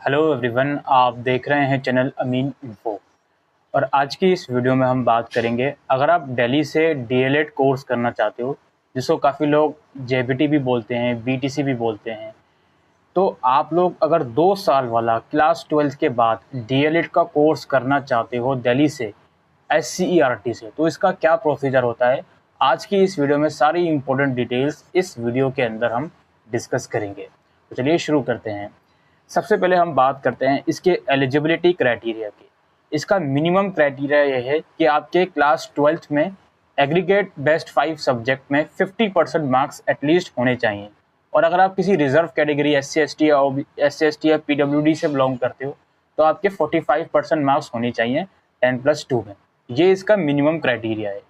Hello everyone, आप देख रहे हैं चैनल अमीन इन्फो। और आज की इस वीडियो में हम बात करेंगे, अगर आप दिल्ली से डीएलएड कोर्स करना चाहते हो, जिसको काफ़ी लोग जेबीटी भी बोलते हैं, बीटीसी भी बोलते हैं, तो आप लोग अगर 2 साल वाला क्लास 12 के बाद डीएलएड का कोर्स करना चाहते हो दिल्ली से एससीईआरटी से, तो इसका क्या प्रोसीजर होता है, आज की इस वीडियो में सारी इंपॉर्टेंट डिटेल्स इस वीडियो के अंदर हम डिस्कस करेंगे। तो चलिए शुरू करते हैं। सबसे पहले हम बात करते हैं इसके एलिजिबिलिटी क्राइटेरिया की। इसका मिनिमम क्राइटेरिया ये है कि आपके क्लास 12th में एग्रीगेट बेस्ट 5 सब्जेक्ट में 50% मार्क्स एटलीस्ट होने चाहिए। और अगर आप किसी reserve category S C S T या पीडब्ल्यूडी से बिलोंग करते हो, तो आपके 45% मार्क्स होने चाहिए 10+2 में। ये इसका मिनिमम क्राइटेरिया है।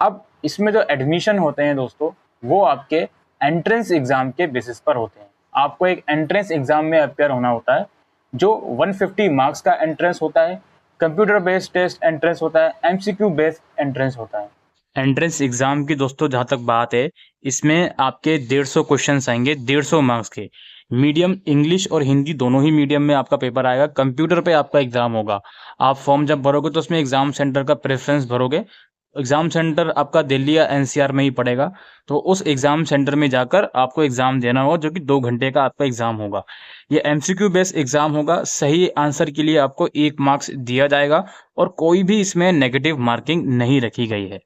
अब इसमें जो एडमिशन होते हैं दोस्तों, वो आपके एंट्रेंस एग्जाम के बेसिस पर होते हैं। आपको एक एंट्रेंस एग्जाम में अपेयर होना होता है, जो 150 मार्क्स का एंट्रेंस होता है, कंप्यूटर बेस्ड टेस्ट एंट्रेंस होता है, एमसीक्यू बेस्ड एंट्रेंस होता है। एंट्रेंस एग्जाम की दोस्तों जहाँ तक बात है, इसमें आपके 150 क्वेश्चंस आएंगे 150 मार्क्स के। मीडियम इंग्लिश और हिंदी दोनों ही मीडियम में आपका पेपर आएगा। कंप्यूटर पे आपका एग्जाम होगा। आप फॉर्म जब भरोगे तो उसमें एग्जाम सेंटर का प्रेफरेंस भरोगे। एग्जाम सेंटर आपका दिल्ली या एनसीआर में ही पड़ेगा, तो उस एग्जाम सेंटर में जाकर आपको एग्जाम देना होगा, जो कि 2 घंटे का आपका एग्जाम होगा। ये एमसीक्यू बेस्ड एग्जाम होगा। सही आंसर के लिए आपको 1 मार्क्स दिया जाएगा और कोई भी इसमें नेगेटिव मार्किंग नहीं रखी गई है।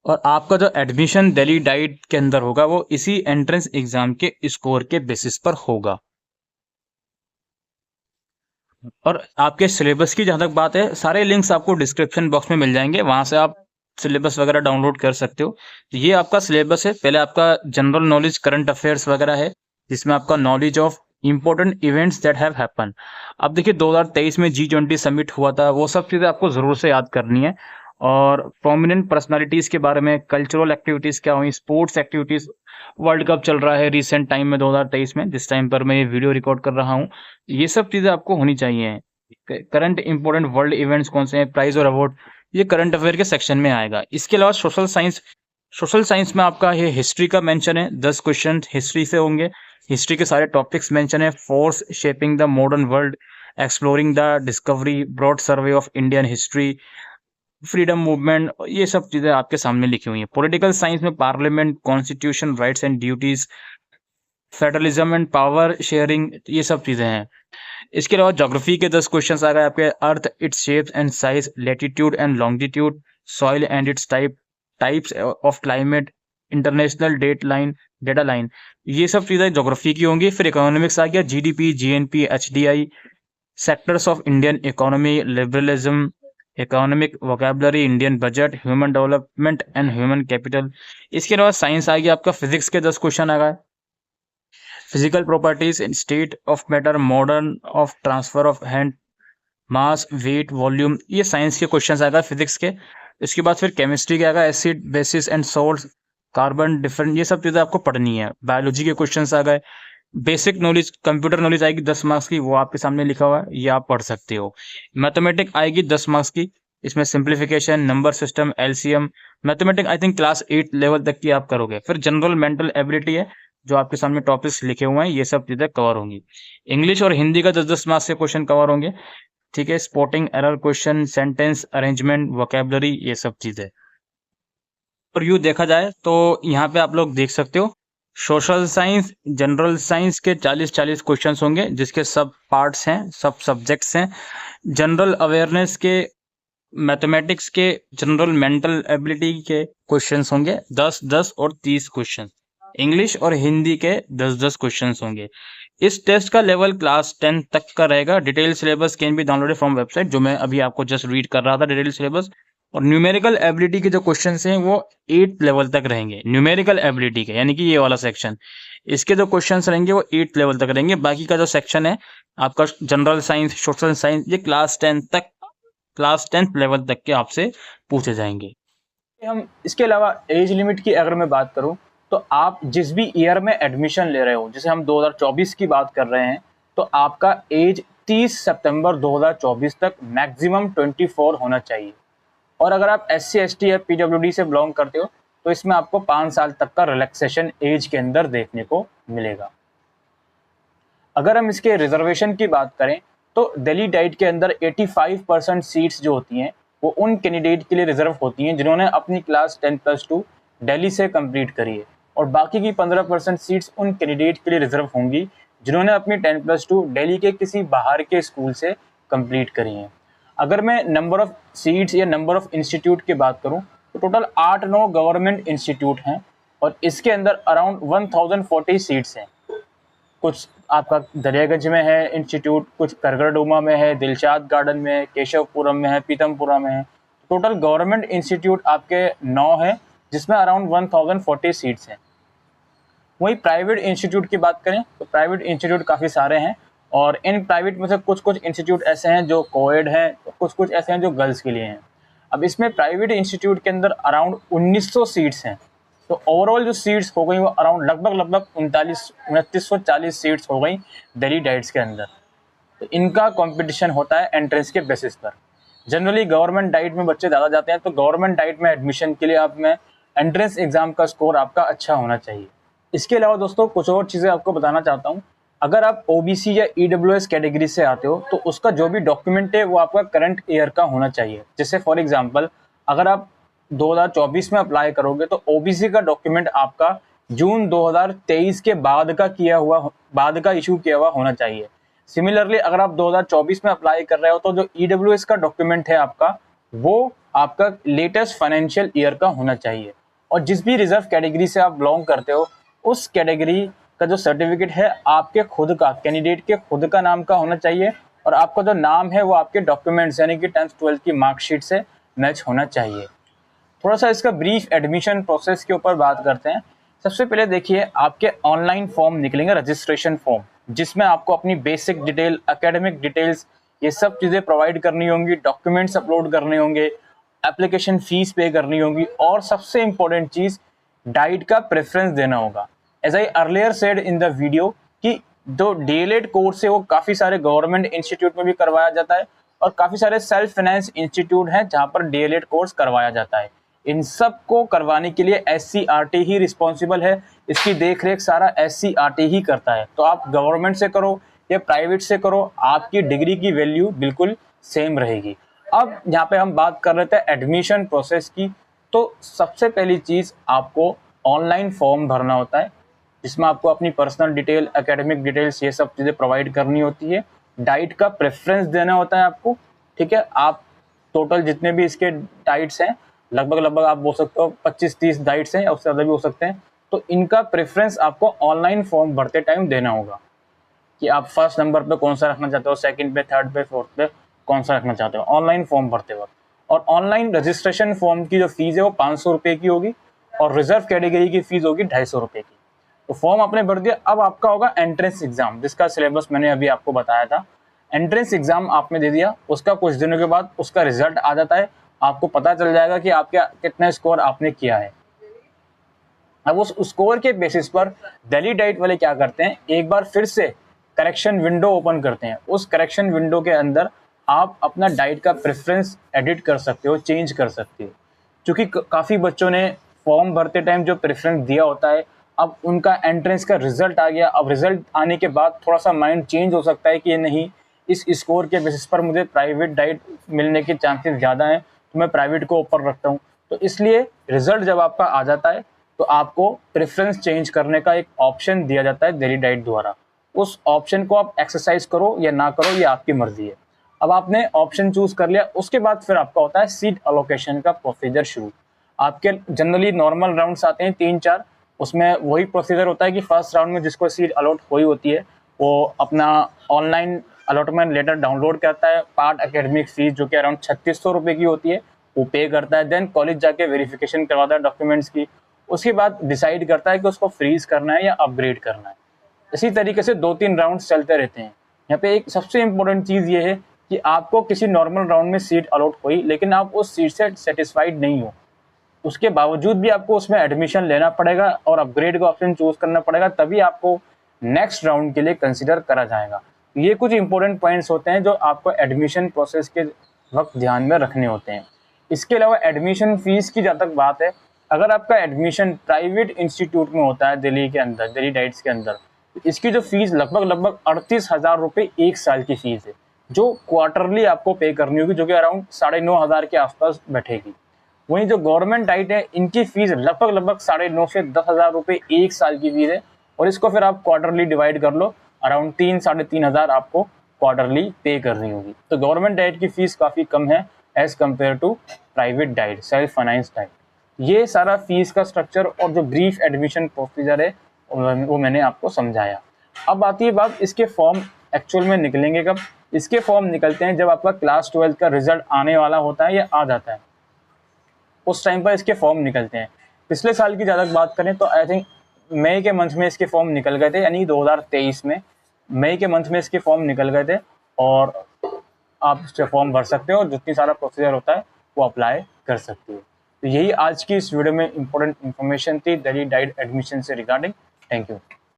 और आपका जो एडमिशन दिल्ली डाइट के अंदर होगा, वो इसी एंट्रेंस एग्जाम के स्कोर के बेसिस पर होगा। और आपके सिलेबस की जहाँ तक बात है, सारे लिंक्स आपको डिस्क्रिप्शन बॉक्स में मिल जाएंगे, वहाँ से आप सिलेबस वगैरह डाउनलोड कर सकते हो। तो ये आपका सिलेबस है। पहले आपका जनरल नॉलेज, करंट अफेयर्स वगैरह है, जिसमें आपका knowledge of important events that have happen. अब देखिए 2023 में G20 समिट हुआ था, वो सब चीज़ें आपको ज़रूर से याद करनी है। और प्रोमिनेंट पर्सनालिटीज़ के बारे में, कल्चरल एक्टिविटीज़ क्या हुई, स्पोर्ट्स एक्टिविटीज़, वर्ल्ड कप चल रहा है रिसेंट टाइम में 2023 में, जिस टाइम पर मैं ये वीडियो रिकॉर्ड कर रहा हूँ, ये सब चीज़ें आपको होनी चाहिए। करंट इंपॉर्टेंट वर्ल्ड इवेंट्स कौन से हैं, प्राइज और अवार्ड, ये करंट अफेयर के सेक्शन में आएगा। इसके अलावा सोशल साइंस में आपका ये हिस्ट्री का मेंशन है, 10 क्वेश्चन हिस्ट्री से होंगे। हिस्ट्री के सारे टॉपिक्स मेंशन है। Force shaping the modern world, exploring the discovery, broad survey of Indian history, freedom movement, ये सब चीजें आपके सामने लिखी हुई हैं। पॉलिटिकल साइंस में parliament, constitution, rights and duties, federalism and power sharing, ये सब चीजें हैं। इसके अलावा ज्योग्राफी के 10 क्वेश्चन आ गए आपके। Earth, its shapes and size, latitude and longitude, soil and its types of climate, international date line, ये सब चीजें ज्योग्राफी की होंगी। फिर इकोनॉमिक्स आ गया, GDP, GNP, HDI, sectors of Indian economy, liberalism, economic vocabulary, Indian budget, human development and human capital. इसके अलावा science आ गया आपका। फिजिक्स के 10 क्वेश्चन आ गए। Physical properties, state of matter, modern of transfer of hand, mass, weight, volume, ये science के question आ गए फिजिक्स के। इसके बाद फिर केमिस्ट्री के आ गए, acid, basis and salt, carbon, different, ये सब चीज़ें आपको पढ़नी है। बायोलॉजी के क्वेश्चन आ गए। बेसिक नॉलेज, कंप्यूटर नॉलेज आएगी 10 मार्क्स की, वो आपके सामने लिखा हुआ है, ये आप पढ़ सकते हो। मैथमेटिक आएगी 10 मार्क्स की, इसमें simplification, number system, LCM. Mathematic I think class 8 level तक की आप करोगे। फिर जनरल मेंटल एबिलिटी है, जो आपके सामने टॉपिक्स लिखे हुए हैं, ये सब चीज़ें कवर होंगी। इंग्लिश और हिंदी का 10-10 मार्क्स के क्वेश्चन कवर होंगे। ठीक है, spotting error question, sentence arrangement, vocabulary, ये सब चीज़ें। और यूँ देखा जाए तो यहाँ पे आप लोग देख सकते हो, सोशल साइंस, जनरल साइंस के 40-40 क्वेश्चंस होंगे, जिसके सब पार्ट्स हैं, सब सब्जेक्ट्स हैं। जनरल अवेयरनेस के, मैथमेटिक्स के, जनरल मेंटल एबिलिटी के क्वेश्चंस होंगे 10-10 और 30 क्वेश्चन। इंग्लिश और हिंदी के 10-10 क्वेश्चंस होंगे। इस टेस्ट का लेवल क्लास 10 तक का रहेगा। Detail syllabus can be downloaded from website, जो मैं अभी आपको जस्ट रीड कर रहा था, डिटेल सिलेबस। और न्यूमेरिकल एबिलिटी के जो क्वेश्चंस हैं, वो 8th लेवल तक रहेंगे, न्यूमेरिकल एबिलिटी के, यानी कि ये वाला सेक्शन। इसके जो क्वेश्चंस रहेंगे वो 8th लेवल तक रहेंगे। बाकी का जो सेक्शन है आपका, जनरल साइंस, सोशल साइंस, ये क्लास 10th लेवल तक के आपसे पूछे जाएंगे। हम इसके अलावा एज लिमिट की अगर मैं बात करूं, तो आप जिस भी ईयर में एडमिशन ले रहे हो, जैसे हम 2024 की बात कर रहे हैं, तो आपका एज 30 सितंबर 2024 तक मैक्सिमम 24 होना चाहिए। और अगर आप SC ST या PWD से बिलोंग करते हो, तो इसमें आपको 5 साल तक का रिलैक्सेशन एज के अंदर देखने को मिलेगा। अगर हम इसके रिजर्वेशन की बात करें तो दिल्ली डाइट के अंदर 85% सीट्स जो होती हैं वो उन कैंडिडेट के लिए रिजर्व होती हैं जिन्होंने अपनी क्लास 10+2 दिल्ली से कंप्लीट करी है, और बाकी की 15% सीट्स उन कैंडिडेट के लिए रिजर्व होंगी जिन्होंने अपनी 10+2 दिल्ली के किसी बाहर के स्कूल से कंप्लीट करी हैं। अगर मैं नंबर ऑफ सीट्स या नंबर ऑफ इंस्टीट्यूट की बात करूं तो टोटल 8-9 गवर्नमेंट इंस्टीट्यूट हैं और इसके अंदर अराउंड 1040 सीट्स हैं। कुछ आपका दरियागंज में है इंस्टीट्यूट, कुछ करगरडुमा में है, दिलशाद गार्डन में है, केशवपुरम में है, पीतमपुरा में है। टोटल गवर्नमेंट इंस्टीट्यूट आपके 9 हैं जिसमें अराउंड 1040 सीट्स हैं। वहीं प्राइवेट इंस्टीट्यूट की बात करें तो प्राइवेट इंस्टीट्यूट काफ़ी सारे हैं और इन प्राइवेट में से कुछ कुछ इंस्टीट्यूट ऐसे हैं जो कोएड हैं, कुछ कुछ ऐसे हैं जो गर्ल्स के लिए हैं। अब इसमें प्राइवेट इंस्टीट्यूट के अंदर अराउंड 1900 सीट्स हैं, तो ओवरऑल जो सीट्स हो गई वो अराउंड लगभग 2940 सीट्स हो गई दिल्ली डाइट्स के अंदर। तो इनका कंपटीशन होता है एंट्रेंस के बेसिस पर। जनरली गवर्नमेंट डाइट में बच्चे ज़्यादा जाते हैं, तो गवर्नमेंट डाइट में एडमिशन के लिए आप में एंट्रेंस एग्जाम का स्कोर आपका अच्छा होना चाहिए। इसके अलावा दोस्तों कुछ और चीज़ें आपको बताना चाहता हूँ। अगर आप ओबीसी या ईडब्ल्यूएस कैटेगरी से आते हो तो उसका जो भी डॉक्यूमेंट है वो आपका करंट ईयर का होना चाहिए। जैसे फॉर एग्जांपल अगर आप 2024 में अप्लाई करोगे तो ओबीसी का डॉक्यूमेंट आपका जून 2023 के बाद का इशू किया हुआ होना चाहिए। सिमिलरली अगर आप 2024 में अप्लाई कर रहे हो तो जो ईडब्ल्यूएस का डॉक्यूमेंट है आपका वो आपका लेटेस्ट फाइनेंशियल ईयर का होना चाहिए। और जिस भी रिजर्व कैटेगरी से आप बिलोंग करते हो उस कैटेगरी का जो सर्टिफिकेट है आपके खुद का, कैंडिडेट के खुद का नाम का होना चाहिए और आपका जो नाम है वो आपके डॉक्यूमेंट्स यानी कि 10th 12th की मार्कशीट से मैच होना चाहिए। थोड़ा सा इसका ब्रीफ एडमिशन प्रोसेस के ऊपर बात करते हैं। सबसे पहले देखिए आपके ऑनलाइन फॉर्म निकलेंगे, रजिस्ट्रेशन फॉर्म, जिसमें आपको अपनी बेसिक डिटेल, एकेडमिक डिटेल्स, ये सब चीज़ें प्रोवाइड करनी होंगी, डॉक्यूमेंट्स अपलोड करने होंगे, एप्लीकेशन फीस पे करनी होगी और सबसे इंपॉर्टेंट चीज़ डाइट का प्रेफरेंस देना होगा। As I earlier said in the video कि जो डीएलएड कोर्स है वो काफ़ी सारे गवर्नमेंट इंस्टीट्यूट में भी करवाया जाता है और काफ़ी सारे सेल्फ फाइनेंस इंस्टीट्यूट हैं जहाँ पर डीएलएड कोर्स करवाया जाता है। इन सब को करवाने के लिए एससीईआरटी ही रिस्पॉन्सिबल है, इसकी देखरेख सारा एससीईआरटी ही करता है। तो आप गवर्नमेंट से करो या प्राइवेट से करो, आपकी डिग्री की वैल्यू बिल्कुल सेम रहेगी। अब यहाँ पे हम बात कर रहे थे एडमिशन प्रोसेस की, तो सबसे पहली चीज़ आपको ऑनलाइन फॉर्म भरना होता है जिसमें आपको अपनी पर्सनल डिटेल, एकेडमिक डिटेल्स, ये सब चीज़ें प्रोवाइड करनी होती है। डाइट का प्रेफरेंस देना होता है आपको, ठीक है। आप टोटल जितने भी इसके डाइट्स हैं लगभग आप बोल सकते हो 25-30 डाइट्स हैं, उससे ज़्यादा भी हो सकते हैं। तो इनका प्रेफरेंस आपको ऑनलाइन फॉर्म भरते टाइम देना होगा कि आप फर्स्ट नंबर पे कौन सा रखना चाहते हो, सेकंड पे, थर्ड पे, फोर्थ पे कौन सा रखना चाहते हो ऑनलाइन फॉर्म भरते वक्त। और ऑनलाइन रजिस्ट्रेशन फॉर्म की जो फीस है वो 500 रुपये की होगी और रिजर्व कैटेगरी की फीस होगी 250 रुपये की। तो फॉर्म आपने भर दिया, अब आपका होगा एंट्रेंस एग्जाम जिसका सिलेबस मैंने अभी आपको बताया था। एंट्रेंस एग्जाम आपने दे दिया, उसका कुछ दिनों के बाद उसका रिजल्ट आ जाता है, आपको पता चल जाएगा कि आपका कितना स्कोर आपने किया है। अब उस स्कोर के बेसिस पर दिल्ली डाइट वाले क्या करते हैं, एक बार फिर से करेक्शन विंडो ओपन करते हैं। उस करेक्शन विंडो के अंदर आप अपना डाइट का प्रेफरेंस एडिट कर सकते हो, चेंज कर सकते हो। क्योंकि काफ़ी बच्चों ने फॉर्म भरते टाइम जो प्रेफरेंस दिया होता है, अब उनका एंट्रेंस का रिजल्ट आ गया, अब रिजल्ट आने के बाद थोड़ा सा माइंड चेंज हो सकता है कि नहीं, इस स्कोर के बेसिस पर मुझे प्राइवेट डाइट मिलने के चांसेस ज़्यादा हैं तो मैं प्राइवेट को ऊपर रखता हूँ। तो इसलिए रिजल्ट जब आपका आ जाता है तो आपको प्रेफरेंस चेंज करने का एक ऑप्शन दिया जाता है दिल्ली डाइट द्वारा। उस ऑप्शन को आप एक्सरसाइज करो या ना करो, ये आपकी मर्जी है। अब आपने ऑप्शन चूज कर लिया, उसके बाद फिर आपका होता है सीट अलोकेशन का प्रोसीजर शुरू। आपके जनरली नॉर्मल राउंड्स आते हैं 3-4, उसमें वही प्रोसीजर होता है कि फर्स्ट राउंड में जिसको सीट अलॉट हुई होती है वो अपना ऑनलाइन अलॉटमेंट लेटर डाउनलोड करता है, पार्ट एकेडमिक फीस जो कि अराउंड 3600 रुपये की होती है वो पे करता है, देन कॉलेज जाके वेरिफिकेशन करवाता है डॉक्यूमेंट्स की। उसके बाद डिसाइड करता है कि उसको फ्रीज करना है या अपग्रेड करना है। इसी तरीके से 2-3 राउंड चलते रहते हैं। यहाँ पे एक सबसे इम्पोर्टेंट चीज़ ये है कि आपको किसी नॉर्मल राउंड में सीट अलॉट हुई लेकिन आप उस सीट से सेटिस्फाइड नहीं हो, उसके बावजूद भी आपको उसमें एडमिशन लेना पड़ेगा और अपग्रेड का ऑप्शन चूज करना पड़ेगा, तभी आपको नेक्स्ट राउंड के लिए कंसिडर करा जाएगा। ये कुछ इंपॉर्टेंट पॉइंट्स होते हैं जो आपको एडमिशन प्रोसेस के वक्त ध्यान में रखने होते हैं। इसके अलावा एडमिशन फीस की जहाँ तक बात है अगर आपका एडमिशन प्राइवेट इंस्टीट्यूट में होता है दिल्ली के अंदर, दिल्ली डाइट्स के अंदर, इसकी जो फीस लगभग 38,000 रुपये 1 साल की फीस है, जो क्वार्टरली आपको पे करनी होगी, जो कि अराउंड 9,500 के आसपास बैठेगी। वहीं जो गवर्नमेंट डाइट है, इनकी फीस लगभग 9,500 से 10,000 रुपये 1 साल की फीस है, और इसको फिर आप क्वार्टरली डिवाइड कर लो, अराउंड 3-3,500 आपको क्वार्टरली पे करनी होगी। तो गवर्नमेंट डाइट की फीस काफ़ी कम है as compare to private DIET, self finance DIET. ये सारा फीस का स्ट्रक्चर और जो ब्रीफ एडमिशन प्रोसीजर है वो मैंने आपको समझाया। अब आती है बात, इसके फॉर्म एक्चुअल में निकलेंगे कब? इसके फॉर्म निकलते हैं जब आपका क्लास 12 का रिजल्ट आने वाला होता है या आ जाता है, उस टाइम पर इसके फॉर्म निकलते हैं। पिछले साल की ज़्यादा बात करें तो आई थिंक मई के मंथ में इसके फॉर्म निकल गए थे, यानी 2023 में मई के मंथ में इसके फॉर्म निकल गए थे, और आप इसके फॉर्म भर सकते हो और जितनी सारा प्रोसीजर होता है वो अप्लाई कर सकते हो। तो यही आज की इस वीडियो में इंपॉर्टेंट इन्फॉर्मेशन थी दिल्ली डाइट एडमिशन से रिगार्डिंग। Thank you.